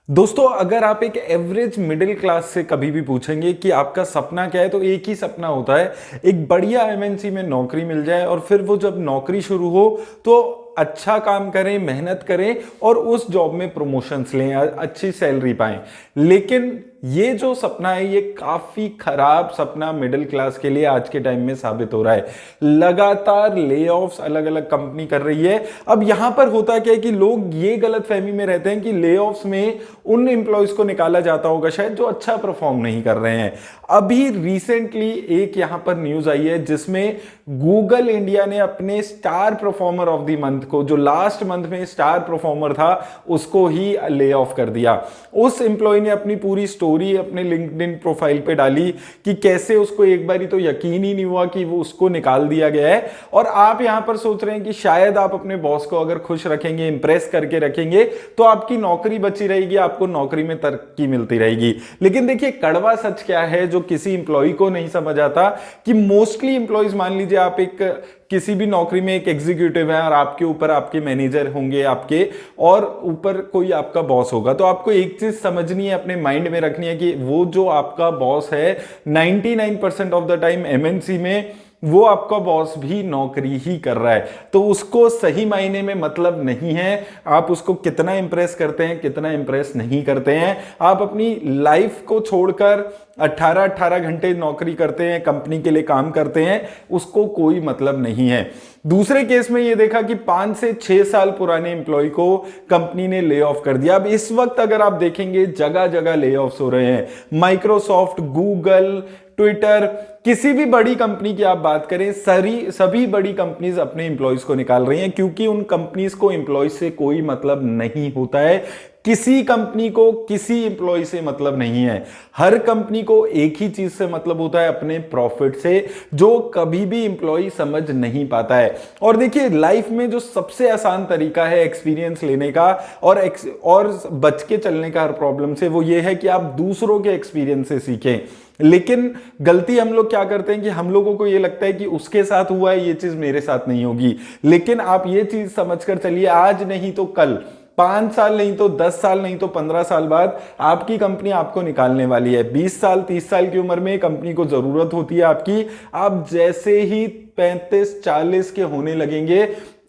दोस्तों, अगर आप एक एवरेज मिडिल क्लास से कभी भी पूछेंगे कि आपका सपना क्या है, तो एक ही सपना होता है, एक बढ़िया एमएनसी में नौकरी मिल जाए और फिर वो जब नौकरी शुरू हो तो अच्छा काम करें, मेहनत करें और उस जॉब में प्रमोशंस लें, अच्छी सैलरी पाएं। लेकिन ये जो सपना है, ये काफी खराब सपना मिडिल क्लास के लिए आज के टाइम में साबित हो रहा है। लगातार लेऑफ्स अलग अलग कंपनी कर रही है। अब यहां पर होता क्या है कि लोग ये गलत फहमी में रहते हैं कि लेऑफ्स में उन एम्प्लॉयज को निकाला जाता होगा शायद जो अच्छा परफॉर्म नहीं कर रहे हैं। अभी रिसेंटली एक यहां पर न्यूज आई है जिसमें गूगल इंडिया ने अपने star performer of the month को, जो लास्ट मंथ में स्टार परफॉर्मर था, उसको ही ले ऑफ कर दिया। उस एम्प्लॉय ने अपनी पूरी स्टोरी अपने लिंक्डइन प्रोफाइल पे डाली कि कैसे उसको एक बारी तो यकीन ही नहीं हुआ कि वो उसको निकाल दिया गया है। और आप यहां पर सोच रहे हैं कि शायद आप अपने बॉस को अगर खुश रखेंगे, इंप्रेस करके रखेंगे, तो आपकी नौकरी बची रहेगी, आपको नौकरी में तरक्की मिलती रहेगी। लेकिन देखिए, कड़वा सच क्या है जो किसी इंप्लॉय को नहीं समझ आता, कि मोस्टली इंप्लॉयज, मान लीजिए आप एक किसी भी नौकरी में एक एग्जीक्यूटिव है और आपके ऊपर आपके मैनेजर होंगे, आपके और ऊपर कोई आपका बॉस होगा, तो आपको एक चीज समझनी है, अपने माइंड में रखनी है कि वो जो आपका बॉस है 99% ऑफ द टाइम एमएनसी में वो आपका बॉस भी नौकरी ही कर रहा है। तो उसको सही मायने में मतलब नहीं है आप उसको कितना इंप्रेस करते हैं, कितना इंप्रेस नहीं करते हैं। आप अपनी लाइफ को छोड़कर 18-18 घंटे नौकरी करते हैं, कंपनी के लिए काम करते हैं, उसको कोई मतलब नहीं है। दूसरे केस में यह देखा कि 5 से 6 साल पुराने एम्प्लॉय को कंपनी ने ले ऑफ कर दिया। अब इस वक्त अगर आप देखेंगे, जगह जगह ले ऑफ्स हो रहे हैं। माइक्रोसॉफ्ट, गूगल, ट्विटर, किसी भी बड़ी कंपनी की आप बात करें, सभी बड़ी कंपनीज अपने एम्प्लॉयज को निकाल रही हैं, क्योंकि उन कंपनीज को एम्प्लॉयज से कोई मतलब नहीं होता है। किसी कंपनी को किसी एम्प्लॉय से मतलब नहीं है। हर कंपनी को एक ही चीज से मतलब होता है, अपने प्रॉफिट से, जो कभी भी एम्प्लॉय समझ नहीं पाता है। और देखिए, लाइफ में जो सबसे आसान तरीका है एक्सपीरियंस लेने का और बच के चलने का हर प्रॉब्लम से, वो ये है कि आप दूसरों के एक्सपीरियंस से सीखें। लेकिन गलती हम लोग क्या करते हैं कि हम लोगों को ये लगता है कि उसके साथ हुआ है, ये चीज मेरे साथ नहीं होगी। लेकिन आप ये चीज समझकर चलिए, आज नहीं तो कल, 5 साल नहीं तो 10 साल नहीं तो 15 साल बाद आपकी कंपनी आपको निकालने वाली है। 20 साल 30 साल की उम्र में कंपनी को जरूरत होती है आपकी। आप जैसे ही 35-40 के होने लगेंगे,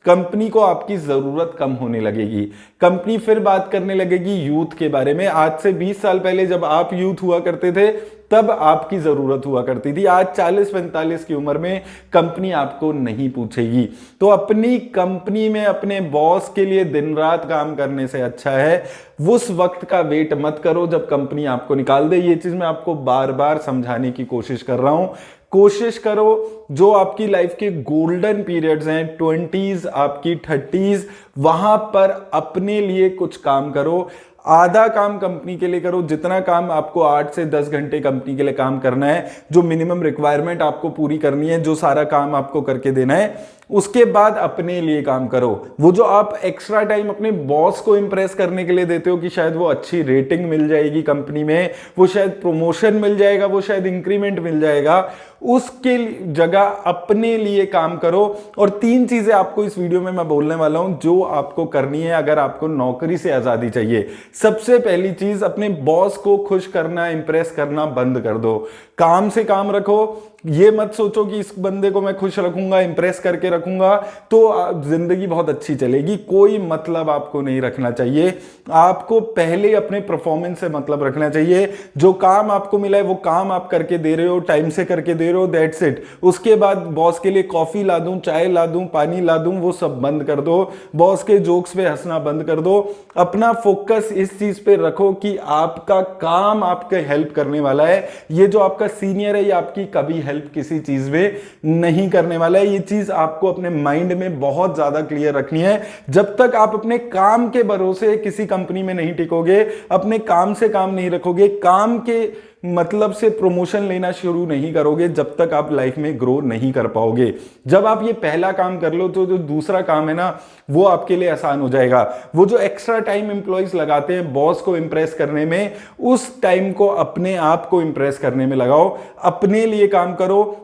कंपनी को आपकी जरूरत कम होने लगेगी। कंपनी फिर बात करने लगेगी यूथ के बारे में। आज से 20 साल पहले जब आप यूथ हुआ करते थे, तब आपकी जरूरत हुआ करती थी। आज 40-45 की उम्र में कंपनी आपको नहीं पूछेगी। तो अपनी कंपनी में अपने बॉस के लिए दिन रात काम करने से अच्छा है उस वक्त का वेट मत करो जब कंपनी आपको निकाल दे। ये चीज मैं आपको बार बार समझाने की कोशिश कर रहा हूं। कोशिश करो, जो आपकी लाइफ के गोल्डन पीरियड्स हैं, 20s, आपकी 30s, वहां पर अपने लिए कुछ काम करो। आधा काम कंपनी के लिए करो। जितना काम आपको 8 से 10 घंटे कंपनी के लिए काम करना है, जो मिनिमम रिक्वायरमेंट आपको पूरी करनी है, जो सारा काम आपको करके देना है, उसके बाद अपने लिए काम करो। वो जो आप एक्स्ट्रा टाइम अपने बॉस को इंप्रेस करने के लिए देते हो कि शायद वो अच्छी रेटिंग मिल जाएगी कंपनी में, वो शायद प्रमोशन मिल जाएगा, वो शायद इंक्रीमेंट मिल जाएगा, उसके जगह अपने लिए काम करो। और 3 चीजें आपको इस वीडियो में मैं बोलने वाला हूं जो आपको करनी है अगर आपको नौकरी से आजादी चाहिए। सबसे पहली चीज, अपने बॉस को खुश करना, इंप्रेस करना बंद कर दो। काम से काम रखो। ये मत सोचो कि इस बंदे को मैं खुश रखूंगा, इंप्रेस करके रखूंगा तो जिंदगी बहुत अच्छी चलेगी। कोई मतलब आपको नहीं रखना चाहिए। आपको पहले अपने परफॉर्मेंस से मतलब रखना चाहिए। जो काम आपको मिला है वो काम आप करके दे रहे हो, टाइम से करके दे रहे हो, दैट्स इट। उसके बाद बॉस के लिए कॉफी ला दूं, चाय ला दूं, पानी ला दूं, वो सब बंद कर दो। बॉस के जोक्स पे हंसना बंद कर दो। अपना फोकस इस चीज पे रखो कि आपका काम आपके हेल्प करने वाला है। ये जो आपका सीनियर है, ये आपकी कभी हेल्प किसी चीज में नहीं करने वाला है। ये चीज आपको अपने माइंड में बहुत ज्यादा क्लियर रखनी है। जब तक आप अपने काम के भरोसे किसी कंपनी में नहीं टिकोगे, अपने काम से काम नहीं रखोगे, काम के मतलब से प्रमोशन लेना शुरू नहीं करोगे, जब तक आप लाइफ में ग्रो नहीं कर पाओगे। जब आप ये पहला काम कर लो तो जो दूसरा काम है ना, वो आपके लिए आसान हो जाएगा। वो जो एक्स्ट्रा टाइम एम्प्लॉयज लगाते हैं बॉस को इंप्रेस करने में, उस टाइम को अपने आप को इंप्रेस करने में लगाओ। अपने लिए काम करो।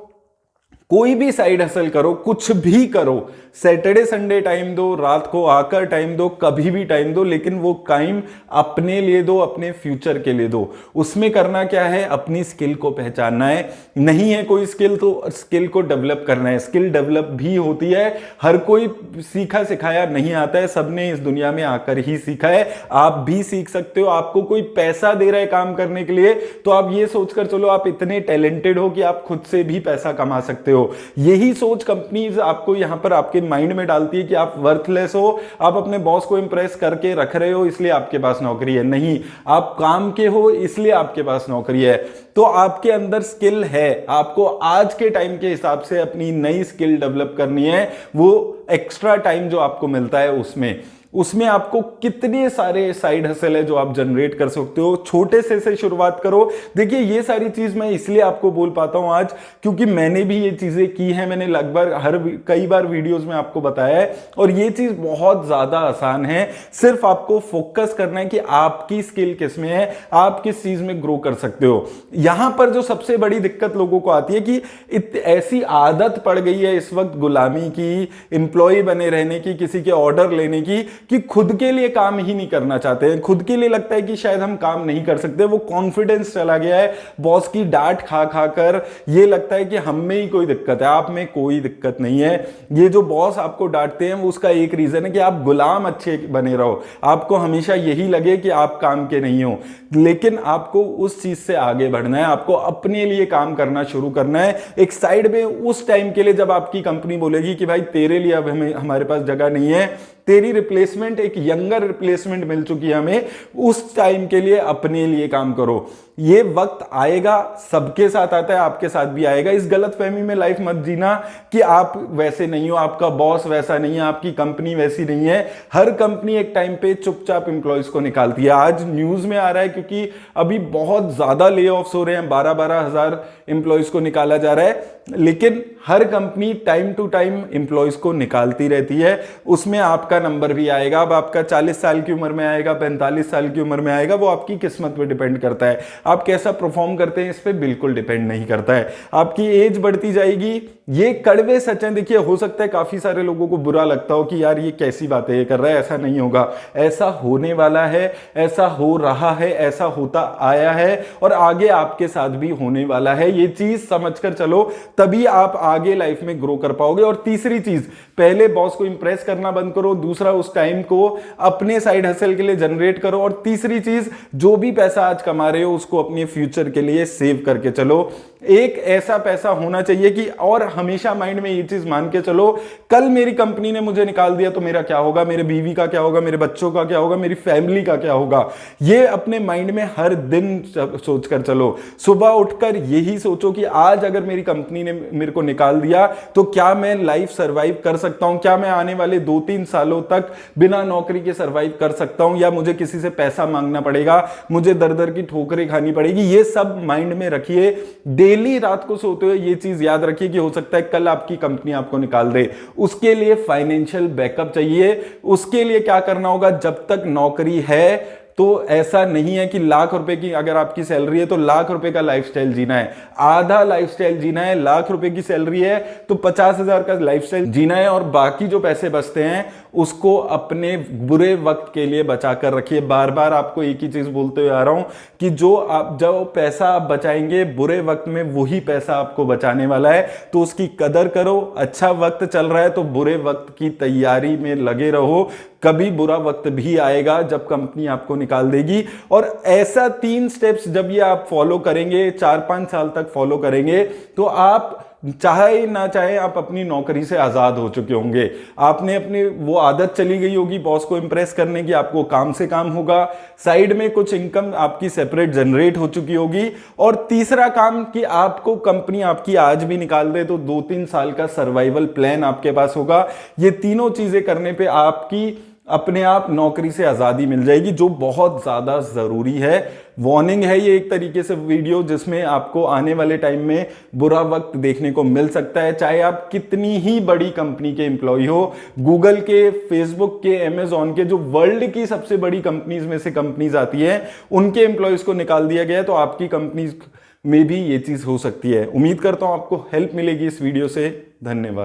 कोई भी साइड हसल करो, कुछ भी करो, सैटरडे संडे टाइम दो, रात को आकर टाइम दो, कभी भी टाइम दो, लेकिन वो टाइम अपने लिए दो, अपने फ्यूचर के लिए दो। उसमें करना क्या है, अपनी स्किल को पहचानना है। नहीं है कोई स्किल तो स्किल को डेवलप करना है। स्किल डेवलप भी होती है, हर कोई सीखा सिखाया नहीं आता है, सबने इस दुनिया में आकर ही सीखा है। आप भी सीख सकते हो। आपको कोई पैसा दे रहा है काम करने के लिए तो आप ये सोचकर चलो आप इतने टैलेंटेड हो कि आप खुद से भी पैसा कमा सकते हो। यही सोच कंपनीज आपको यहां पर आपके माइंड में डालती है कि आप वर्थलेस हो, आप अपने बॉस को इंप्रेस करके रख रहे हो इसलिए आपके पास नौकरी है। नहीं, आप काम के हो इसलिए आपके पास नौकरी है। तो आपके अंदर स्किल है, आपको आज के टाइम के हिसाब से अपनी नई स्किल डेवलप करनी है। वो एक्स्ट्रा टाइम जो आपको मिलता है उसमें आपको कितने सारे साइड हसल है जो आप जनरेट कर सकते हो। छोटे से शुरुआत करो। देखिए ये सारी चीज मैं इसलिए आपको बोल पाता हूं आज क्योंकि मैंने भी ये चीजें की हैं। मैंने लगभग कई बार वीडियोस में आपको बताया है और ये चीज बहुत ज्यादा आसान है। सिर्फ आपको फोकस करना है कि आपकी स्किल किस में है, आप किस चीज में ग्रो कर सकते हो। यहां पर जो सबसे बड़ी दिक्कत लोगों को आती है कि ऐसी आदत पड़ गई है इस वक्त गुलामी की, एम्प्लॉय बने रहने की, किसी के ऑर्डर लेने की, कि खुद के लिए काम ही नहीं करना चाहते हैं। खुद के लिए लगता है कि शायद हम काम नहीं कर सकते। वो कॉन्फिडेंस चला गया है। बॉस की डांट खा खा कर ये लगता है कि हम में ही कोई दिक्कत है, आप में कोई दिक्कत नहीं है। ये जो बॉस आपको डांटते हैं उसका एक रीजन है कि आप गुलाम अच्छे बने रहो, आपको हमेशा यही लगे कि आप काम के नहीं हो। लेकिन आपको उस चीज से आगे बढ़ना है, आपको अपने लिए काम करना शुरू करना है। एक साइड में उस टाइम के लिए जब आपकी कंपनी बोलेगी कि भाई तेरे लिए अब हमारे पास जगह नहीं है, तेरी रिप्लेसमेंट, एक यंगर रिप्लेसमेंट मिल चुकी है हमें, उस टाइम के लिए अपने लिए काम करो। ये वक्त आएगा, सबके साथ आता है, आपके साथ भी आएगा। इस गलतफहमी में लाइफ मत जीना कि आप वैसे नहीं हो, आपका बॉस वैसा नहीं है, आपकी कंपनी वैसी नहीं है। हर कंपनी एक टाइम पे चुपचाप इंप्लॉयज को निकालती है। आज न्यूज में आ रहा है क्योंकि अभी बहुत ज्यादा ले ऑफ्स हो रहे हैं, 12-12 हजार इंप्लॉयज को निकाला जा रहा है। लेकिन हर company time to time employees को निकालती रहती है, उसमें आपका नंबर भी आएगा। अब आपका 40 साल की उम्र में आएगा, 45 साल की उम्र में आएगा, वो आपकी किस्मत पे डिपेंड करता है। आप कैसा परफॉर्म करते हैं इस पे बिल्कुल डिपेंड नहीं करता है। आपकी एज बढ़ती जाएगी, ये कड़वे सच हैं। देखिए हो सकता है काफी सारे लोगों को बुरा लगता हो कि यार ये कैसी बातें ये कर रहा है, ऐसा नहीं होगा। ऐसा होने वाला है, ऐसा हो रहा है, ऐसा होता आया है और आगे आपके साथ भी होने वाला है। ये चीज समझकर चलो, तभी आप आगे लाइफ में ग्रो कर पाओगे। और तीसरी चीज, पहले बॉस को इंप्रेस करना बंद करो। दूसरा, उस टाइम को अपने साइड हसल के लिए जनरेट करो। और तीसरी चीज, जो भी पैसा आज कमा रहे हो उसको अपने फ्यूचर के लिए सेव करके चलो। एक ऐसा पैसा होना चाहिए कि, और हमेशा माइंड में ये चीज मान के चलो, कल मेरी कंपनी ने मुझे निकाल दिया तो मेरा क्या होगा, मेरे बीवी का क्या होगा, मेरे बच्चों का क्या होगा, मेरी फैमिली का क्या होगा। ये अपने माइंड में हर दिन सोचकर चलो। सुबह उठकर यही सोचो कि आज अगर मेरी कंपनी ने मेरे को निकाल दिया तो क्या मैं लाइफ सर्वाइव कर सकता हूं, क्या मैं आने वाले 2-3 सालों तक बिना नौकरी के सर्वाइव कर सकता हूं, या मुझे किसी से पैसा मांगना पड़ेगा, मुझे दर दर की ठोकरें खानी पड़ेगी। ये सब माइंड में रखिए। डेली रात को सोते हुए ये चीज याद रखिए कि हो सकता है कल आपकी कंपनी आपको निकाल दे। उसके लिए फाइनेंशियल बैकअप चाहिए। उसके लिए क्या करना होगा, जब तक नौकरी है तो ऐसा नहीं है कि लाख रुपए की अगर आपकी सैलरी है तो लाख रुपए का लाइफस्टाइल जीना है, आधा लाइफस्टाइल जीना है। लाख रुपए की सैलरी है तो 50,000 का लाइफस्टाइल जीना है और बाकी जो पैसे बचते हैं उसको अपने बुरे वक्त के लिए बचा कर रखिए। बार बार आपको एक ही चीज बोलते हुए आ रहा हूं कि जो पैसा आप बचाएंगे बुरे वक्त में, वही पैसा आपको बचाने वाला है। तो उसकी कदर करो। अच्छा वक्त चल रहा है तो बुरे वक्त की तैयारी में लगे रहो। कभी बुरा वक्त भी आएगा जब कंपनी आपको निकाल देगी। और ऐसा 3 स्टेप्स जब ये आप फॉलो करेंगे, 4-5 साल तक फॉलो करेंगे, तो आप चाहे ना चाहे आप अपनी नौकरी से आजाद हो चुके होंगे। आपने अपनी वो आदत चली गई होगी बॉस को इंप्रेस करने की, आपको काम से काम होगा, साइड में कुछ इनकम आपकी सेपरेट जनरेट हो चुकी होगी। और तीसरा काम कि आपको कंपनी आपकी आज भी निकाल दे तो 2-3 साल का सर्वाइवल प्लान आपके पास होगा। ये तीनों चीजें करने पे आपकी अपने आप नौकरी से आजादी मिल जाएगी, जो बहुत ज्यादा जरूरी है। वार्निंग है ये एक तरीके से वीडियो, जिसमें आपको आने वाले टाइम में बुरा वक्त देखने को मिल सकता है। चाहे आप कितनी ही बड़ी कंपनी के एम्प्लॉय हो, गूगल के, फेसबुक के, अमेजॉन के, जो वर्ल्ड की सबसे बड़ी कंपनीज में से कंपनीज आती है, उनके एम्प्लॉयज को निकाल दिया गया है तो आपकी कंपनी में भी ये चीज़ हो सकती है। उम्मीद करता हूँ आपको हेल्प मिलेगी इस वीडियो से। धन्यवाद।